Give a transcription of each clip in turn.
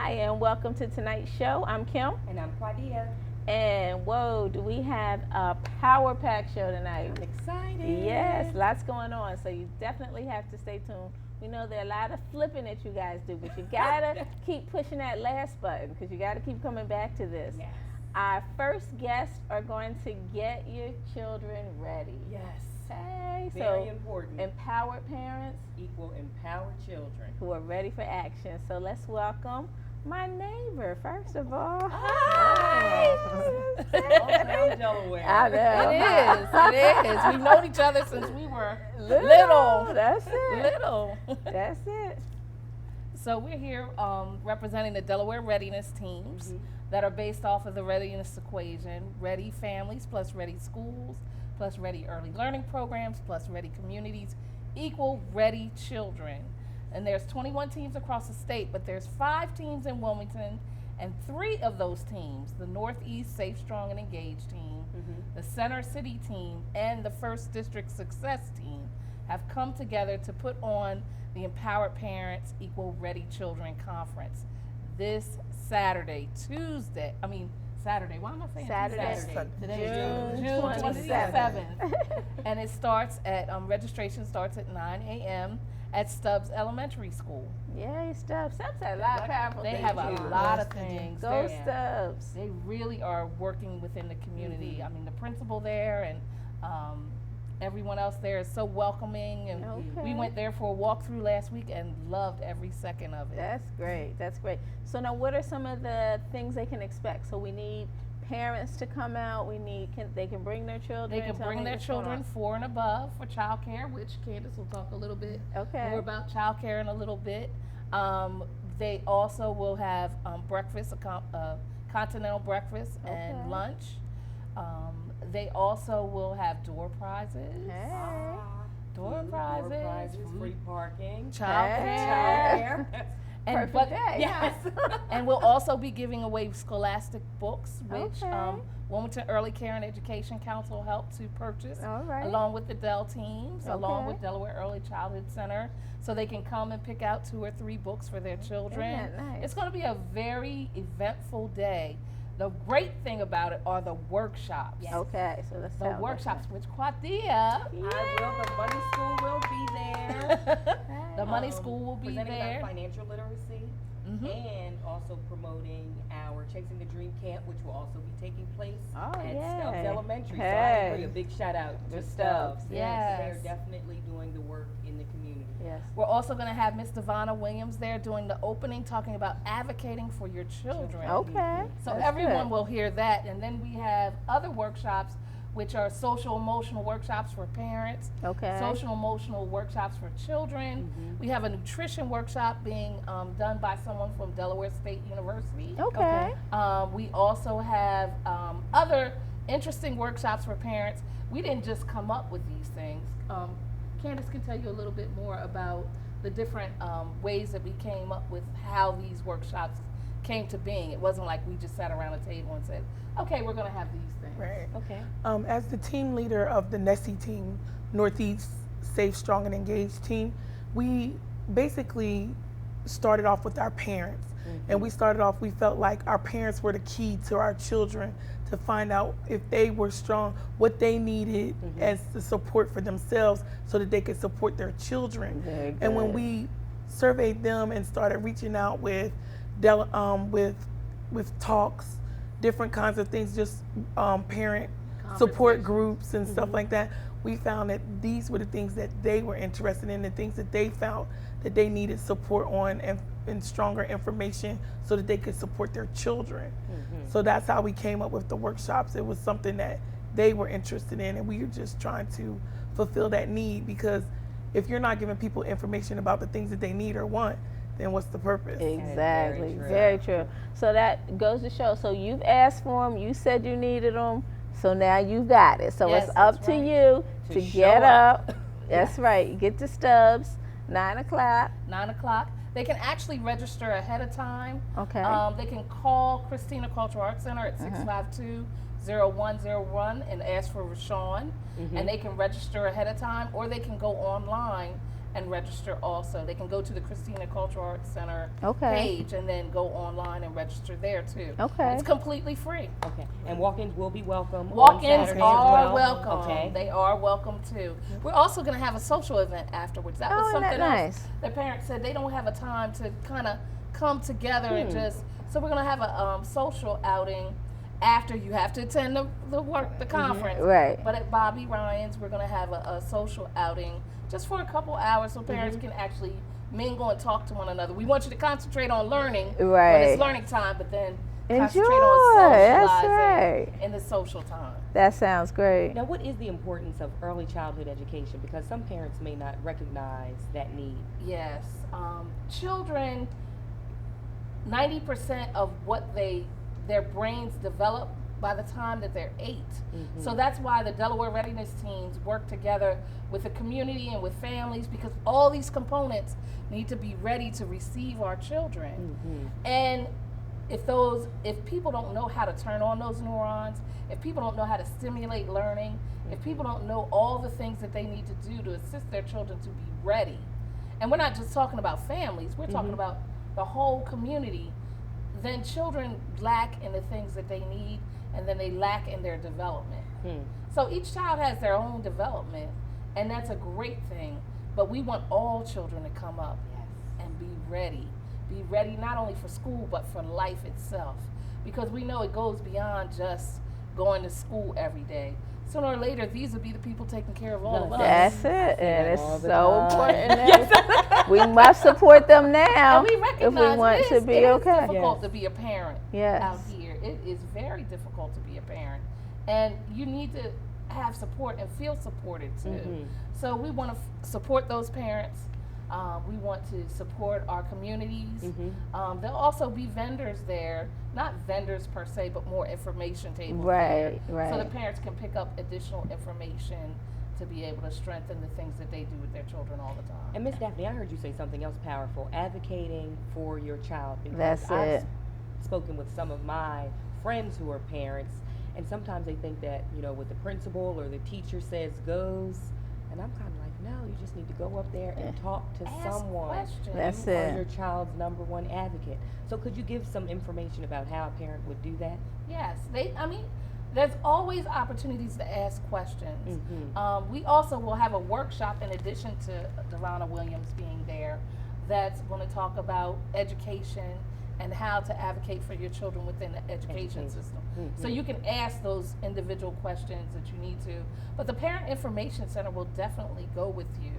Hi, and welcome to tonight's show. I'm Kim. And I'm Claudia. And whoa, do we have a power pack show tonight? I'm excited. Yes, lots going on. So you definitely have to stay tuned. We know there are a lot of flipping that you guys do, but you gotta keep pushing that last button because you gotta keep coming back to this. Yes. Our first guests are going to get your children ready. Yes. Okay, Very so important. empowered parents Equal empowered children. who are ready for action. So let's welcome my neighbor, first of all. Hi. Small town Delaware. I know. It is. We've known each other since we were Little. That's it. little. That's it. So we're here representing the Delaware readiness teams that are based off of the readiness equation: ready families plus ready schools plus ready early learning programs plus ready communities equal ready children. And there's 21 teams across the state, but there's 5 teams in Wilmington, and 3 of those teams, the Northeast Safe, Strong, and Engaged team, the Center City team, and the First District Success team, have come together to put on the Empowered Parents Equal Ready Children Conference this Saturday, why am I saying Saturday. Tuesday? Today June is June 27th. 27th. And it starts at, registration starts at 9 a.m. at Stubbs Elementary School. Yay, Stubbs. Stubbs had a lot of powerful They things. have a lot of things. Go They're- Stubbs. They really are working within the community. I mean, the principal there and everyone else there is so welcoming. And Okay. we went there for a walkthrough last week and loved every second of it. That's great. That's great. So now, what are some of the things they can expect? So we need parents to come out. They can bring their children. They can Tell bring me their what's going children 4 and above for childcare, which Candace will talk a little bit Okay. more about childcare in a little bit. They also will have breakfast, a continental breakfast Okay. and lunch. They also will have door prizes, Hey. door Food, prizes, free parking, childcare. childcare. Perfect but day. Yes. and we'll also be giving away scholastic books, which Okay. Wilmington Early Care and Education Council helped to purchase, All right. along with the Dell teams, along Okay. with Delaware Early Childhood Center, so they can come and pick out 2 or 3 books for their children. Isn't that nice? It's going to be a very eventful day. The great thing about it are the workshops. Yes. Okay, so let's The tell them. workshops, which Quadia, I will. The money school will be there. the money school will be presenting there. about financial literacy and also promoting our Chasing the Dream Camp, which will also be taking place Oh, at yay. Stubbs Elementary. So I Hey. agree. A big shout out to To Stubbs. Stubbs, yes. They're definitely doing the work in the community. Yes. We're also going to have Miss Devonna Williams there doing the opening, talking about advocating for your children. Okay. So That's everyone good. will hear that. And then we have other workshops, which are social emotional workshops for parents, Okay. social emotional workshops for children. We have a nutrition workshop being done by someone from Delaware State University. Okay. We also have other interesting workshops for parents. We didn't just come up with these things. Candace can tell you a little bit more about the different ways that we came up with how these workshops came to being. It wasn't like we just sat around a table and said, okay, we're going to have these things. Right. Okay. As the team leader of the NESI team, Northeast Safe, Strong, and Engaged team, we basically started off with our parents. And we felt like our parents were the key to our children to find out if they were strong, what they needed as the support for themselves so that they could support their children. Very And when good. we surveyed them and started reaching out with talks, different kinds of things, just parent support groups and stuff like that, we found that these were the things that they were interested in, the things that they felt that they needed support on and stronger information so that they could support their children. So that's how we came up with the workshops. It was something that they were interested in, and we were just trying to fulfill that need, because if you're not giving people information about the things that they need or want, then what's the purpose? Exactly. Very true. Very true. So that goes to show. So you've asked for them. You said you needed them. So now you got it. So Yes, it's up that's to right. you To to show get up. up. That's right. You get to Stubbs, 9 o'clock. 9 o'clock. They can actually register ahead of time. Okay. They can call Christina Cultural Arts Center at 652-0101 and ask for Rashawn. And they can register ahead of time, or they can go online and register also. They can go to the Christina Cultural Arts Center Okay. page and then go online and register there too. Okay. It's completely free. Okay. And walk-ins will be welcome. on Walk-ins Saturday as are well? welcome. Okay. They are welcome too. We're also going to have a social event afterwards. That was Oh, isn't that something nice? else. The parents said they don't have a time to kind of come together and just. So we're going to have a social outing after you have to attend the conference. Right. But at Bobby Ryan's, we're going to have a social outing just for a couple hours so parents can actually mingle and talk to one another. We want you to concentrate on learning when Right. it's learning time, but then concentrate Enjoy. on That's socializing right. in the social time. That sounds great. Now, what is the importance of early childhood education? Because some parents may not recognize that need. Yes. Children, 90% of what their brains develop by the time that they're 8. So that's why the Delaware Readiness Teams work together with the community and with families, because all these components need to be ready to receive our children. And if people don't know how to turn on those neurons, if people don't know how to stimulate learning, if people don't know all the things that they need to do to assist their children to be ready, and we're not just talking about families, we're talking about the whole community, then children lack in the things that they need, and then they lack in their development. So each child has their own development, and that's a great thing, but we want all children to come up and be ready. Be ready not only for school, but for life itself. Because we know it goes beyond just going to school every day. Sooner or later, these will be the people taking care of all of us. That's it, and it's all the so time. important that we must support them now And we if recognize we want it to is, be it is okay. difficult to be a parent Yes. out here. It is very difficult to be a parent. And you need to have support and feel supported too. So we want to support those parents. We want to support our communities. There'll also be vendors there, not vendors per se, but more information tables there. Right, So the right. parents can pick up additional information to be able to strengthen the things that they do with their children all the time. And Miss Daphne, I heard you say something else powerful, advocating for your child. Because That's I've it. spoken with some of my friends who are parents, and sometimes they think that, what the principal or the teacher says goes, and I'm kind of like, no, you just need to go up there and talk to Ask someone. questions. That's You are it. your child's number one advocate. So could you give some information about how a parent would do that? Yes, there's always opportunities to ask questions. We also will have a workshop in addition to Delana Williams being there that's going to talk about education and how to advocate for your children within the education system. So you can ask those individual questions that you need to. But the Parent Information Center will definitely go with you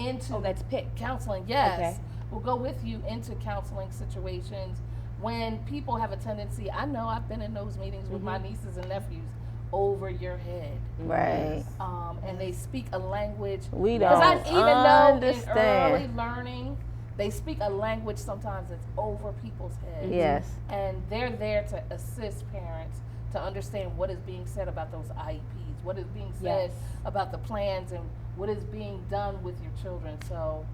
into Oh, that's PIC. counseling. Yes, Okay. we'll go with you into counseling situations when people have a tendency. I know I've been in those meetings with my nieces and nephews, over your head. Right. And they speak a language. We Because I don't even know in understand. early learning, they speak a language sometimes that's over people's heads. Yes. And they're there to assist parents to understand what is being said about those IEPs, what is being said Yes. about the plans, and what is being done with your children. So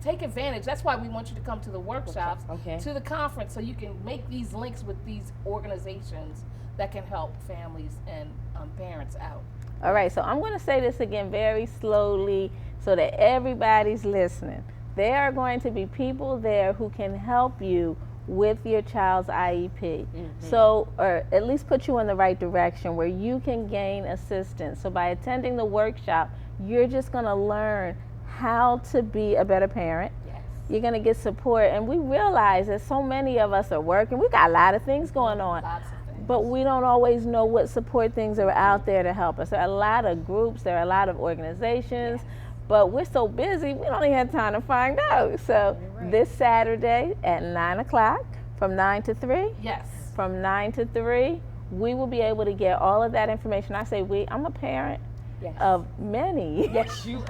take advantage. That's why we want you to come to the workshops, Okay. to the conference, so you can make these links with these organizations that can help families and parents out. All right, so I'm going to say this again very slowly so that everybody's listening. There are going to be people there who can help you with your child's IEP. So, or at least put you in the right direction where you can gain assistance. So by attending the workshop, you're just going to learn how to be a better parent. Yes. You're going to get support. And we realize that so many of us are working. We got a lot of things going on. Lots of things. But we don't always know what support things are out there to help us. There are a lot of groups, there are a lot of organizations, but we're so busy, we don't even have time to find out. So this Saturday at 9 o'clock, from 9 to 3, Yes. from 9 to 3, we will be able to get all of that information. I say we, I'm a parent Yes. of many. Yes, you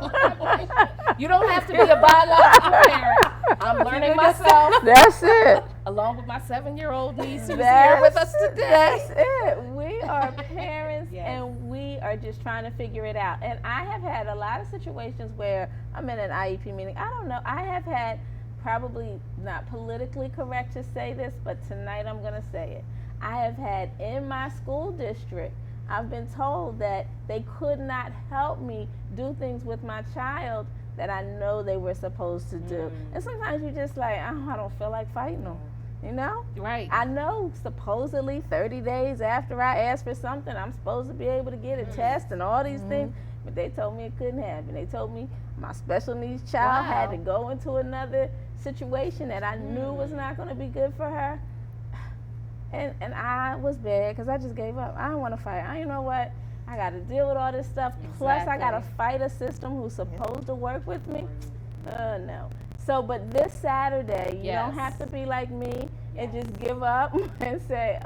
You don't have to be a biological parent. I'm learning myself, That's it. along with my 7-year-old niece who's here That's with us today. That's it. We are parents Yes. and we are just trying to figure it out. And I have had a lot of situations where I'm in an IEP meeting. I don't know. I have had, probably not politically correct to say this, but tonight I'm going to say it. I have had in my school district, I've been told that they could not help me do things with my child that I know they were supposed to do. And sometimes you just like, oh, I don't feel like fighting them. You know? Right. I know supposedly 30 days after I asked for something, I'm supposed to be able to get a test and all these things. But they told me it couldn't happen. They told me my special needs child had to go into another situation that I knew was not going to be good for her. And I was bad because I just gave up. I don't want to fight. You know what? I got to deal with all this stuff. Plus, I got to fight a system who's supposed to work with me. No. So, but this Saturday, you don't have to be like me and just give up and say,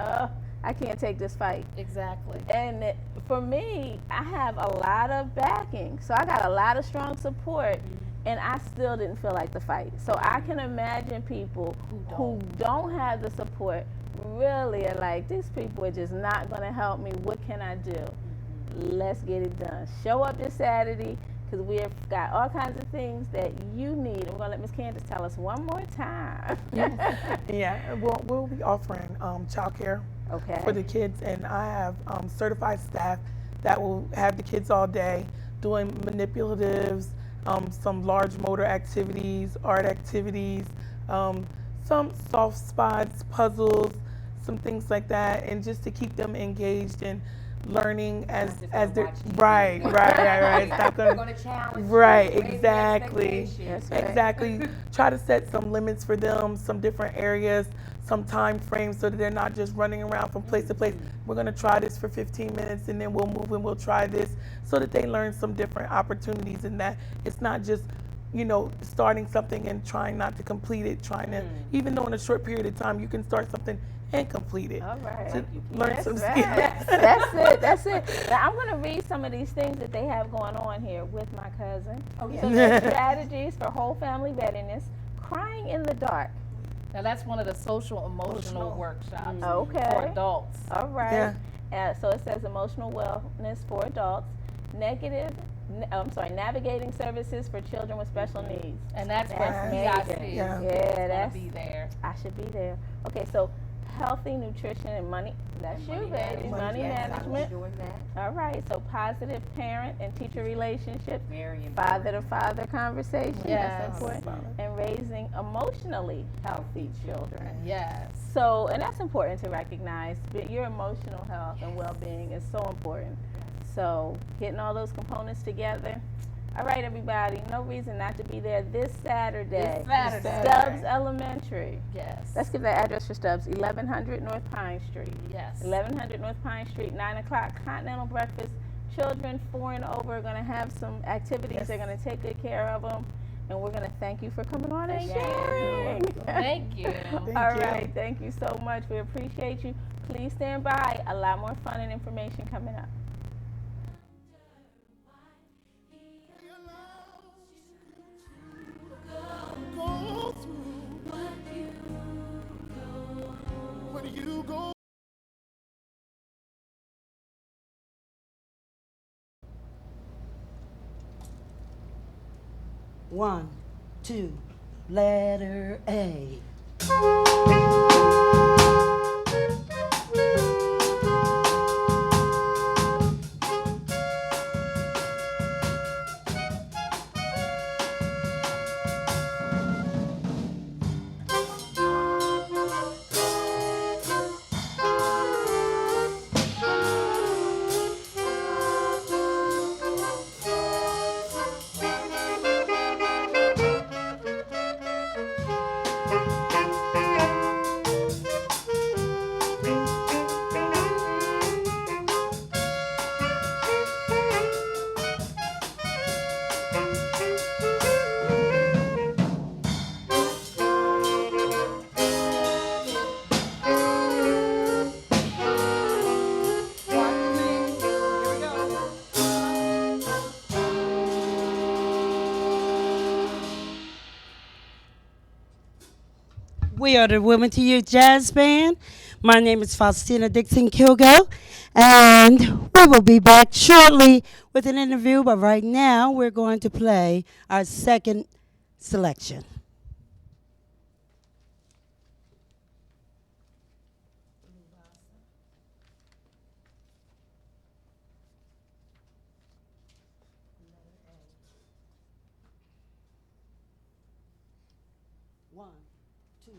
I can't take this fight. Exactly. And for me, I have a lot of backing. So I got a lot of strong support, and I still didn't feel like the fight. So I can imagine people who don't have the support really are like, these people are just not going to help me. What can I do? Let's get it done. Show up this Saturday, because we've got all kinds of things that you need. We're going to let Ms. Candace tell us one more time. Yeah, we'll be offering childcare for the kids, and I have certified staff that will have the kids all day doing manipulatives, some large motor activities, art activities, some soft spots, puzzles, some things like that, and just to keep them engaged and learning as they're right. It's not gonna challenge. Right, exactly. Exactly. Try to set some limits for them, some different areas, some time frames, so that they're not just running around from place to place. We're gonna try this for 15 minutes, and then we'll move and we'll try this, so that they learn some different opportunities, and that it's not just, you know, starting something and trying not to complete it, trying to, even though in a short period of time you can start something and complete it. All right. To learn some skills. That's it. Now, I'm going to read some of these things that they have going on here with my cousin. So there's strategies for whole family readiness, crying in the dark. Now that's one of the social emotional workshops for adults. All right. So it says emotional wellness for adults, navigating services for children with special needs. And that's where PIC that's be there. I should be there. Okay, so healthy nutrition and money. That's you, baby. Money management. Doing that. All right. So positive parent and teacher relationships. Very important. Father to father conversation. That's important. And raising emotionally healthy children. Yes. So, and that's important to recognize. But your emotional health and well-being is so important. So, getting all those components together. All right, everybody. No reason not to be there this Saturday. Stubbs Elementary. Yes. Let's give that address for Stubbs. 1100 North Pine Street. Yes. 1100 North Pine Street, 9 o'clock, continental breakfast. Children 4 and over are going to have some activities. They're going to take good care of them. And we're going to thank you for coming on and sharing. Thank you. All right. Thank you so much. We appreciate you. Please stand by. A lot more fun and information coming up. One, two, letter A. We are the Women to Youth Jazz Band. My name is Faustina Dixon Kilgo, and we will be back shortly with an interview, but right now we're going to play our second selection. 1, 2,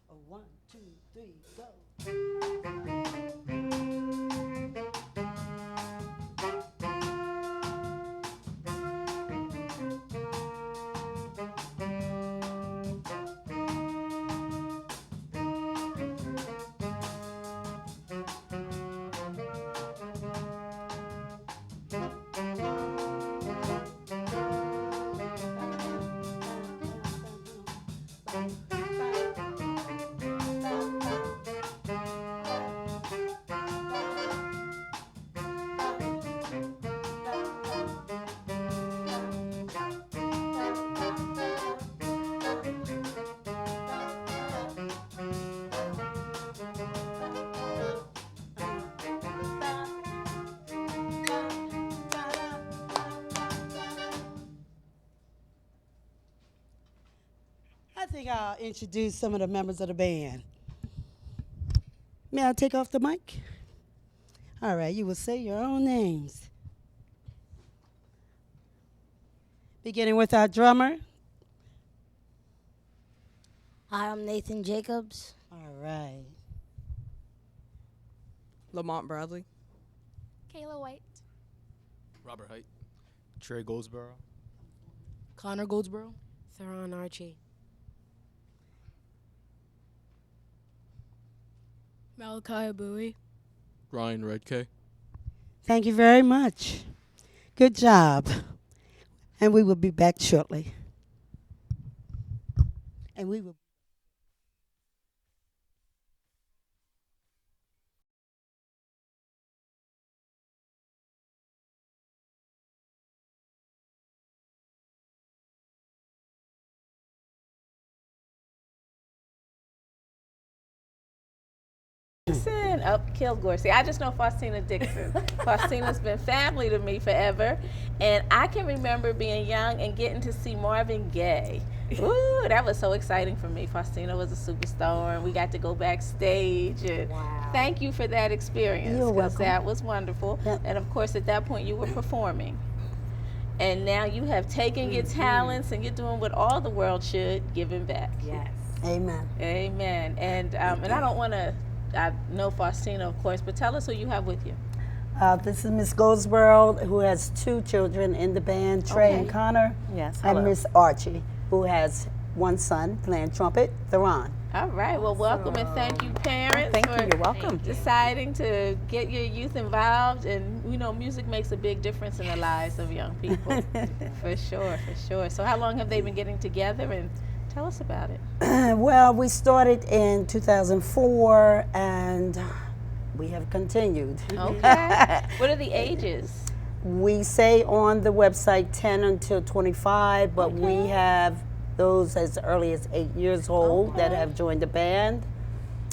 a 1, 2, 3, go. I think I'll introduce some of the members of the band. May I take off the mic? All right, you will say your own names. Beginning with our drummer. Hi, I'm Nathan Jacobs. All right. Lamont Bradley. Kayla White. Robert Height. Trey Goldsboro. Connor Goldsboro. Theron Archie. Malachi Bowie. Ryan Redkay. Thank you very much. Good job. And we will be back shortly. And we will. Dixon up Kilgore. See, I just know Faustina Dixon. Faustina's been family to me forever, and I can remember being young and getting to see Marvin Gaye. Ooh, that was so exciting for me. Faustina was a superstar, and we got to go backstage. And Wow. thank you for that experience. You're 'cause welcome. That was wonderful. Yep. And of course, at that point, you were performing. And now you have taken your talents, and you're doing what all the world should, giving back. Yes. Amen. Amen. And I don't want to. I know Faustina, of course, but tell us who you have with you. This is Miss Goldsboro, who has 2 children in the band, Trey and Okay. Connor. Yes, And hello. Miss Archie, who has 1 son playing trumpet, Theron. All right. Well, welcome and thank you, parents, Thank for you. You're welcome. deciding to get your youth involved. And you know, music makes a big difference in the lives of young people. For sure, for sure. So, how long have they been getting together? And tell us about it. Well, we started in 2004, and we have continued. Okay. What are the ages? We say on the website 10 until 25, but we have those as early as 8 years old that have joined the band,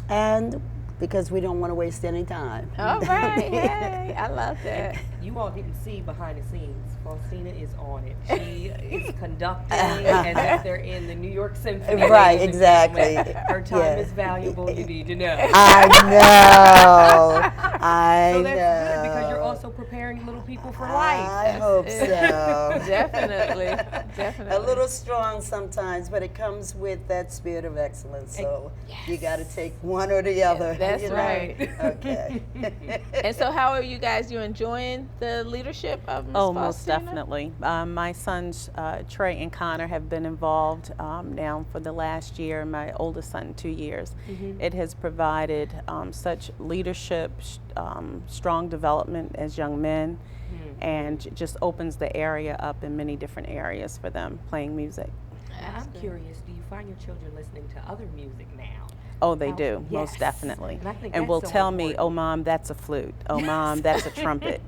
and because we don't want to waste any time. All right. Hey, I love that. You all didn't see behind the scenes. Faustina is on it. She is conducting as if they're in the New York Symphony. Right, ladies and exactly. gentlemen. Her time Yeah. is valuable. You need to know. I know. I So know. that's good because you're also preparing little people for life. I hope so. Definitely. Definitely. A little strong sometimes, but it comes with that spirit of excellence. So you got to take one or the other. That's you know? right. Okay. And so, how are you guys? You enjoying the leadership of Ms. Oh, most Faustina? definitely. My sons, Trey and Connor, have been involved now for the last year. My oldest son, 2 years. It has provided such leadership, strong development as young men, and just opens the area up in many different areas for them playing music. I'm curious, do you find your children listening to other music now? Oh, they How- do, Yes. most definitely. And I think And that's will so tell me, important. oh, Mom, that's a flute. Oh, Mom, that's a trumpet.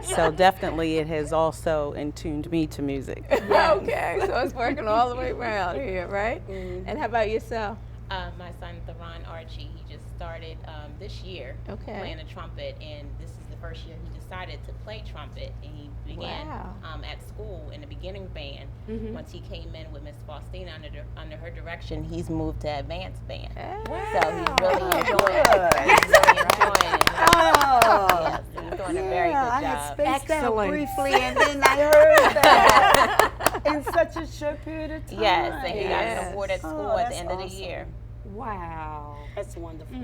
So definitely it has also attuned me to music. Okay, so it's working all the way around here, right? And how about yourself? My son, Theron Archie, he just started this year Okay. playing the trumpet, and this is the first year he decided to play trumpet, and he began Wow. at school in the beginning band. Once he came in with Miss Faustina under her direction, he's moved to advanced band. So he's really enjoying it. He's really enjoying it. Oh. Yes, he's doing a very Yeah, good I had job. spaced out Excellent. briefly, and then I heard that. in such a short period of time. Yes, and he got Yes. an award at Oh, school at that's the end of the awesome. year. Wow. That's wonderful.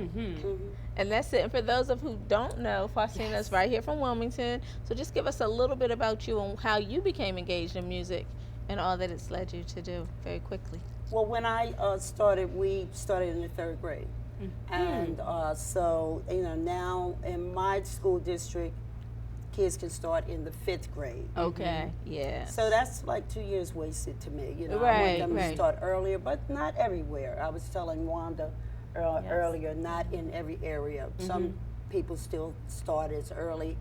And that's it. And for those of who don't know, Faustina's right here from Wilmington. So just give us a little bit about you and how you became engaged in music and all that it's led you to do very quickly. Well, when I started, we started in the 3rd grade. And so, now in my school district, kids can start in the 5th grade. Okay. Yeah. So that's like 2 years wasted to me. I want Right, them right. to start earlier, but not everywhere. I was telling Wanda earlier, not in every area. Some people still start as early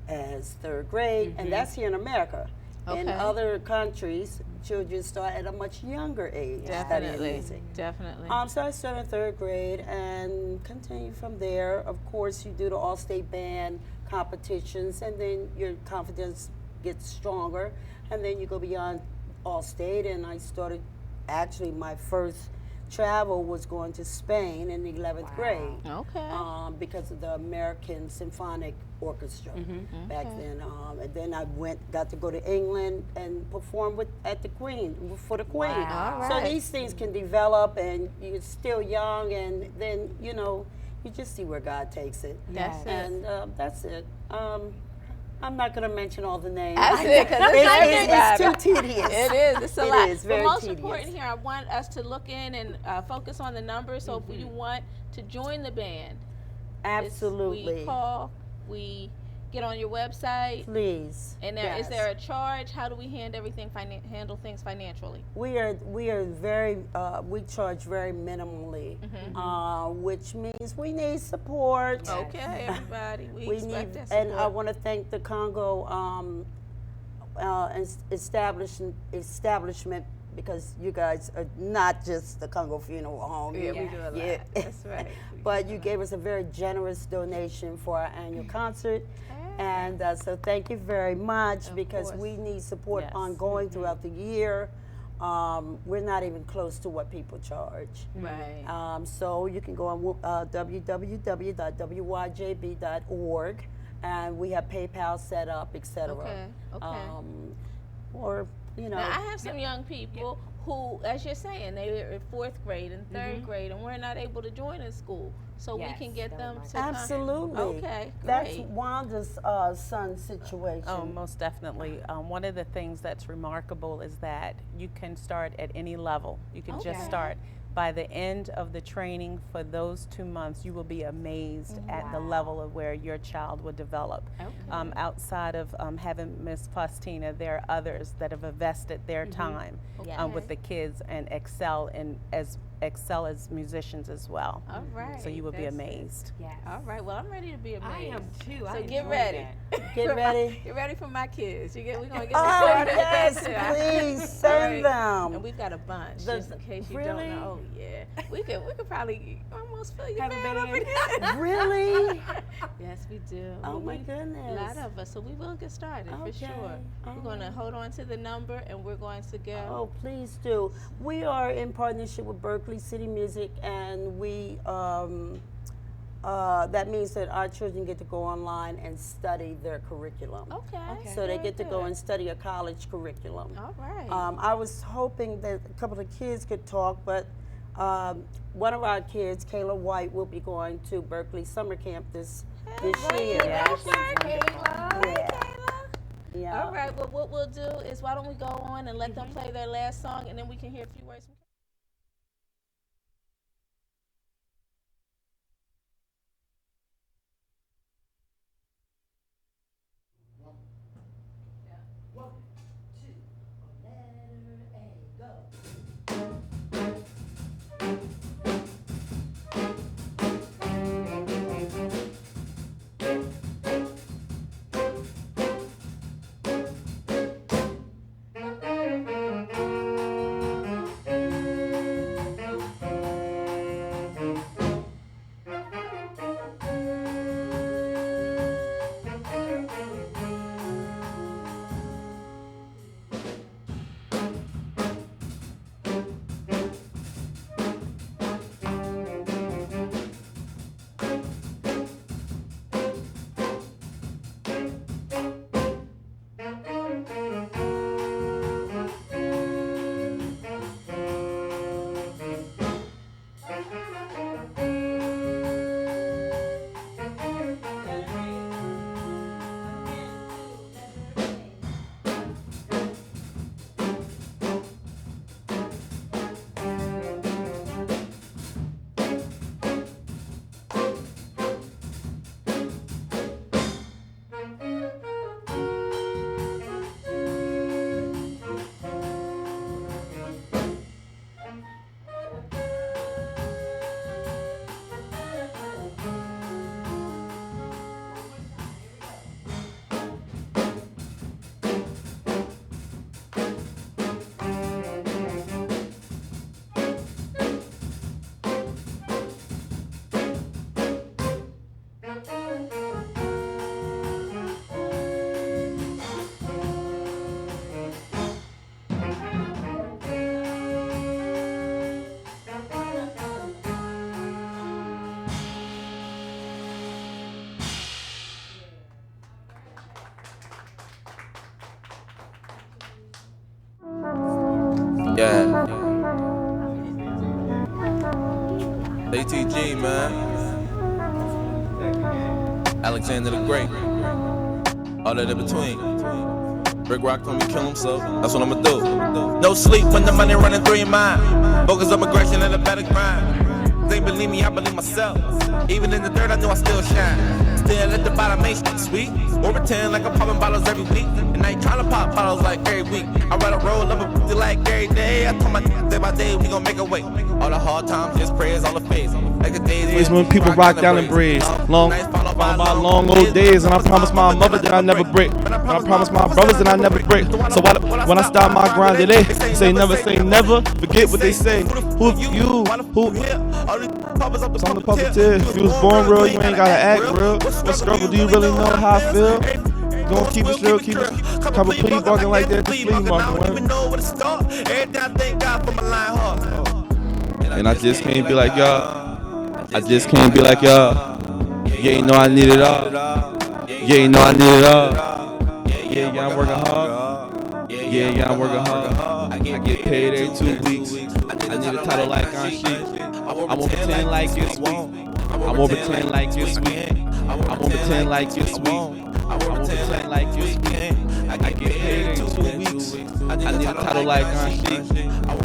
as 3rd grade, and that's here in America. In Okay. other countries, children start at a much younger age studying Definitely. music. Definitely. So I started in 3rd grade and continued from there. Of course, you do the all-state band competitions, and then your confidence gets stronger, and then you go beyond all-state. And I started, actually, my first travel was going to Spain in the 11th grade. Okay. Because of the American Symphonic Orchestra back then. And then I got to go to England and perform for the Queen. Wow. So All right. these things can develop, and you're still young, and then, you just see where God takes it. That's it. And that's it. I'm not going to mention all the names. That's it, 'cause it's it's everybody. too tedious. It is. It's a It lot. is very but most tedious. important here, I want us to look in and focus on the numbers. So if you want to join the band, Absolutely. we call, we get on your website, Please. and is there a charge? How do we handle things financially? We are very we charge very minimally, which means we need support. Okay, everybody, we We expect need, that and I support. want to thank the Congo establishment, because you guys are not just the Congo Funeral Home. Yeah, we do a lot. That's right. But you gave us a very generous donation for our annual concert. And so thank you very much, because course. we need support Yes. ongoing throughout the year. We're not even close to what people charge. Right. So you can go on www.wyjb.org, and we have PayPal set up, etc. Okay, okay. Or, Now, I have some young people who, as you're saying, they are in 4th grade and 3rd grade, and we're not able to join in school. So we can get them to come. Absolutely. Okay, That's great. Wanda's son's situation. Oh, most definitely. One of the things that's remarkable is that you can start at any level. You can just start. By the end of the training for those 2 months, you will be amazed at the level of where your child will develop. Okay. Outside of having Miss Faustina, there are others that have invested their time with the kids and excel as musicians as well. All right. So you will be amazed. Yes. All right. Well, I'm ready to be amazed. I am too. So I get enjoy ready. that. Get ready. Get ready for my kids. We're gonna get Oh, started. yes, please send And them. we've got a bunch, The- just in case you really? don't know. Oh yeah, we could probably almost fill your Have a band up band. again. Really? Yes, we do. Oh my A goodness. lot of us, so we will get started for Okay. sure. We're going to hold on to the number, and we're going to go. Oh, please do. We are in partnership with Berkeley City Music, and that means that our children get to go online and study their curriculum. Okay. So they very get to go good. and study a college curriculum. All right. I was hoping that a couple of kids could talk, but one of our kids, Kayla White, will be going to Berkeley summer camp this year. Yes. Kayla. Hey, Yeah. Kayla. Yeah. All right. Well, what we'll do is why don't we go on and let them play their last song, and then we can hear a few words from Thank Yeah. ATG, man. Alexander the Great. All that in between. Rick Rock told me to kill himself. That's what I'ma do. No sleep when the money running through your mind. Focus on aggression and a better grind. They believe me, I believe myself. Even in the dirt, I know I still shine. Still at the bottom, ain't shit sweet. Or pretend like I'm popping bottles every week. And I ain't tryna pop bottles like every week. I ride a roll up a like every day. I told my day by day, we gon' make a way. All the hard times, just prayers, all the faith. Like the days When people rock down and braids, long old days, and I promised my mother that I never break. And I promised my brothers that I never break. So when I start my grind today, say never, forget what they say. Who you? Who? I'm the puppeteer. If you was born real, you ain't gotta act real. What struggle do you really know how I feel? Gonna keep it real, keep it. Couple plea barking like that, just flea marking. And I just can't be like y'all. I just can't be like y'all. Yeah, you know I need it all. Yeah, you know I need it all. Yeah, I'm working hard. Yeah, I'm working hard. I get paid every 2 weeks. I need a title like on sheet. I won't pretend like it's sweet. I won't pretend like it's sweet. I won't pretend like it's sweet. I won't pretend like it's sweet. I get paid every 2 weeks. I need a title like on sheet.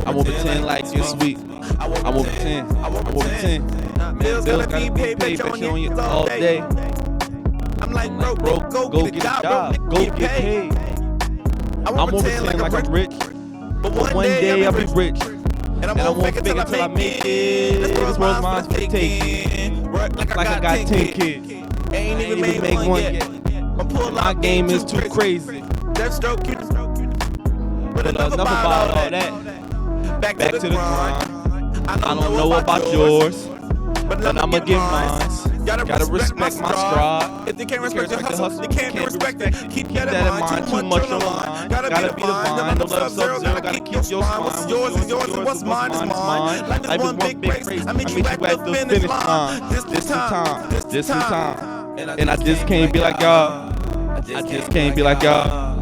I won't pretend like it's sweet. I won't pretend. I won't pretend. Bills gotta be paid, bet you on you all day. I'm like, bro, go get a job, go get paid. I won't pretend like I'm rich, but one day I'll be rich. And I won't fake it till I make it. This world's mine for the taking. Like I got 10 kids. Ain't even make one yet. My game is too crazy. But enough about all that. Back to the grind. I don't know about yours, but I'ma get mine. Gotta respect my stride. If they can't respect your hustle, they can't be respected. Keep that in mind. Too much on the line. Gotta be the vine. The love sub-zero. Gotta keep your spine. What's yours is yours, and what's mine is mine. Life is one big race. I meet you at the finish line. This is time. This is time. And I just can't be like y'all. I just can't be like y'all.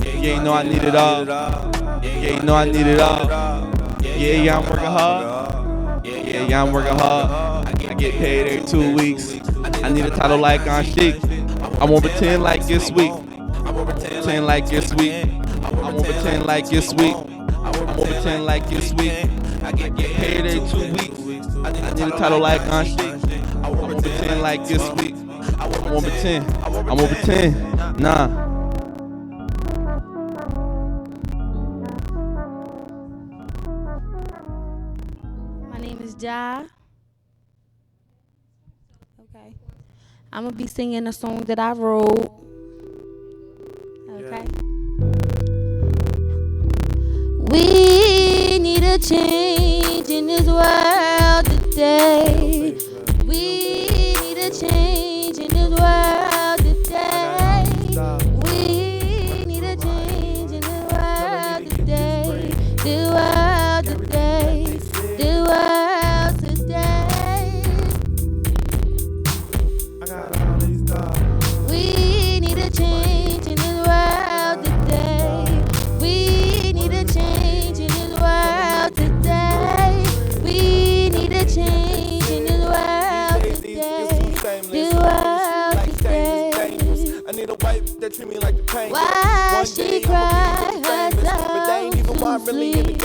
Yeah, you know I need it all. Yeah, you know I need it all. Yeah, I'm working hard. Yeah, I'm working hard. I get paid every 2 weeks. I need a title like on sheet. I won't pretend like it's sweet. I won't pretend like it's sweet. I won't pretend like it's sweet. I won't pretend like it's sweet. I get paid every 2 weeks. I need a title like on sheet. I won't pretend like it's sweet. I won't pretend. I won't pretend. Nah. My name is Ja. Okay. I'm gonna be singing a song that I wrote. Okay. We need a change in this world today. We need a change in this world today. We need a change in this world today. The world today. The world today. We need a change in this world today. We need a change in this world today. We need a change in this world today. The world today. I need a wife that treat me like the pain. Why she cry herself to sleep?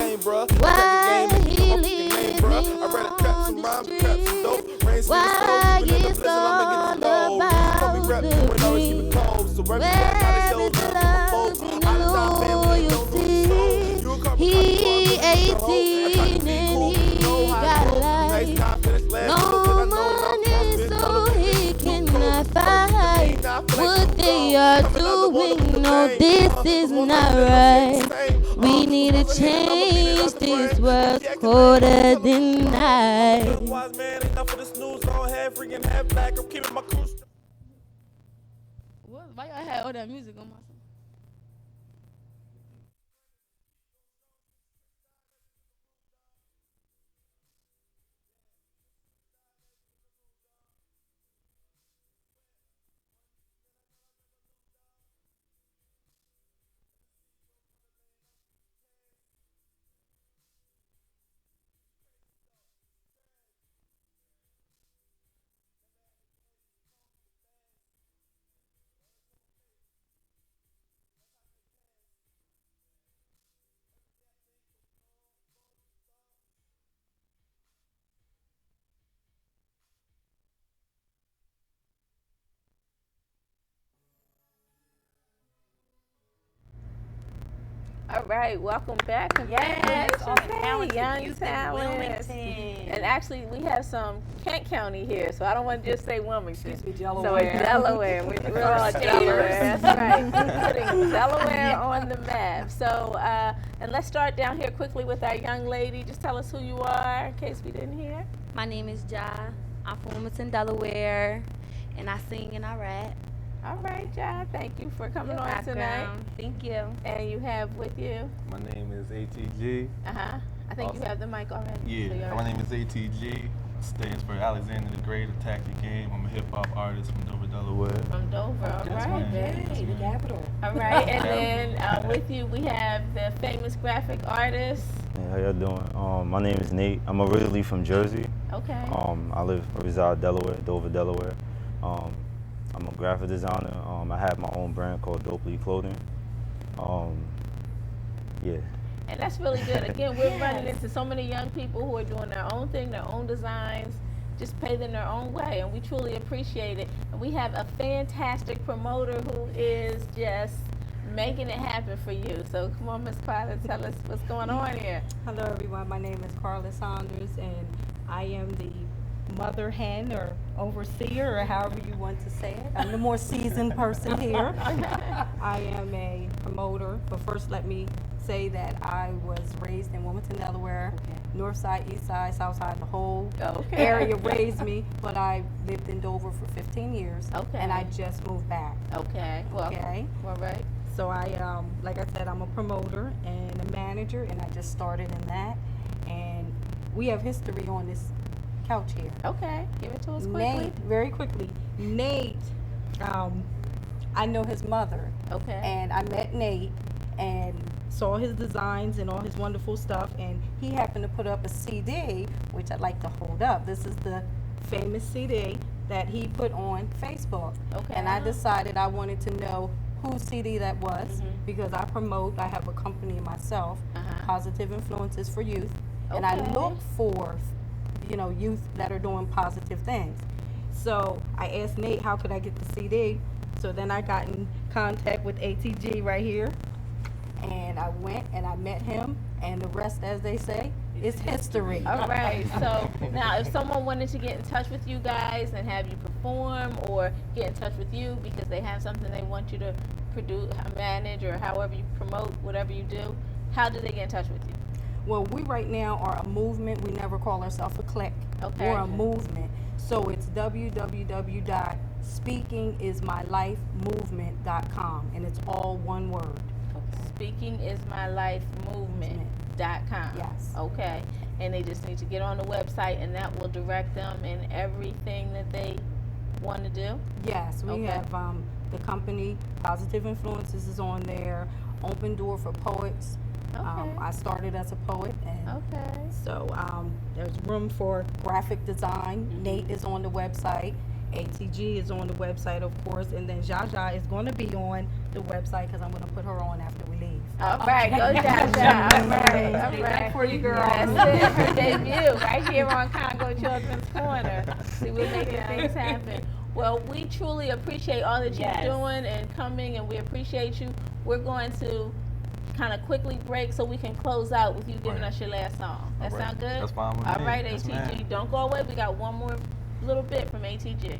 Why he living on the street? Why it's all about the dream? Where is the love and the loyalty? He 18 and he got life. No money so he cannot fight. What they are doing, no, this is not right. We need to change, this world's colder than night. Why y'all had all that music on my song? All right, welcome back. Yes, all the talented young youth in talents. Wilmington. And actually, we have some Kent County here, so I don't want to just say Wilmington. So it's Delaware. Delaware. We're all Delaware. That's right. Putting Delaware on the map. So, and let's start down here quickly with our young lady. Just tell us who you are in case we didn't hear. My name is Ja. I'm from Wilmington, Delaware, and I sing and I rap. All right, John. Thank you for coming on tonight. Background. Thank you. And you have with you. My name is ATG. I think you have the mic already. Yeah, So my name is ATG. Stands for Alexander the Great, Attack the Game. I'm a hip hop artist from Dover, Delaware. From Dover, all right. Hey, the capital. All right, and then with you we have the famous graphic artist. Hey, how y'all doing? My name is Nate. I'm originally from Jersey. Okay. I reside Delaware, Dover, Delaware. I'm a graphic designer. I have my own brand called Dopely Clothing. Yeah. And that's really good. Again, we're running into so many young people who are doing their own thing, their own designs, just pay them their own way, and we truly appreciate it. And we have a fantastic promoter who is just making it happen for you. So come on, Miss Carla, tell us what's going on here. Hello, everyone. My name is Carla Saunders, and I am the mother hen or overseer, or however you want to say it. I'm the more seasoned person here. I am a promoter, but first let me say that I was raised in Wilmington, Delaware. North side, east side, south side, the whole area raised me, but I lived in Dover for 15 years. And I just moved back. Well, all right. So I, like I said, I'm a promoter and a manager, and I just started in that. And we have history on this couch here. Give it to us quickly. Nate, very quickly. Nate, I know his mother. And I met Nate and saw his designs and all his wonderful stuff, and he happened to put up a CD, which I'd like to hold up. This is the famous CD that he put on Facebook. And I decided I wanted to know whose CD that was, because I promote, I have a company myself, Positive Influences for Youth, and I look for, youth that are doing positive things. So I asked Nate, how could I get the CD? So then I got in contact with ATG right here, and I went and I met him, and the rest, as they say, is history. All right. So now, if someone wanted to get in touch with you guys and have you perform, or get in touch with you because they have something they want you to produce, manage, or however you promote, whatever you do, how do they get in touch with you? Well, we right now are a movement. We never call ourselves a clique. We're a movement. So it's www.speakingismylifemovement.com, and it's all one word. Speakingismylifemovement.com. Yes. Okay. And they just need to get on the website, and that will direct them in everything that they want to do? Yes, we have the company, Positive Influences is on there, Open Door for Poets. I started as a poet, and so there's room for graphic design. Nate is on the website. ATG is on the website, of course, and then Jaja is going to be on the website because I'm going to put her on after we leave. All right, go Jaja. All right. For you, girl. That's it, her debut right here on Congo Children's Corner. See, we're making things happen. Well, we truly appreciate all that you're doing and coming, and we appreciate you. We're going to kind of quickly break so we can close out with you giving us your last song. That sound good? That's fine with me. All right, Yes, ATG. ma'am. Don't go away. We got one more little bit from ATG.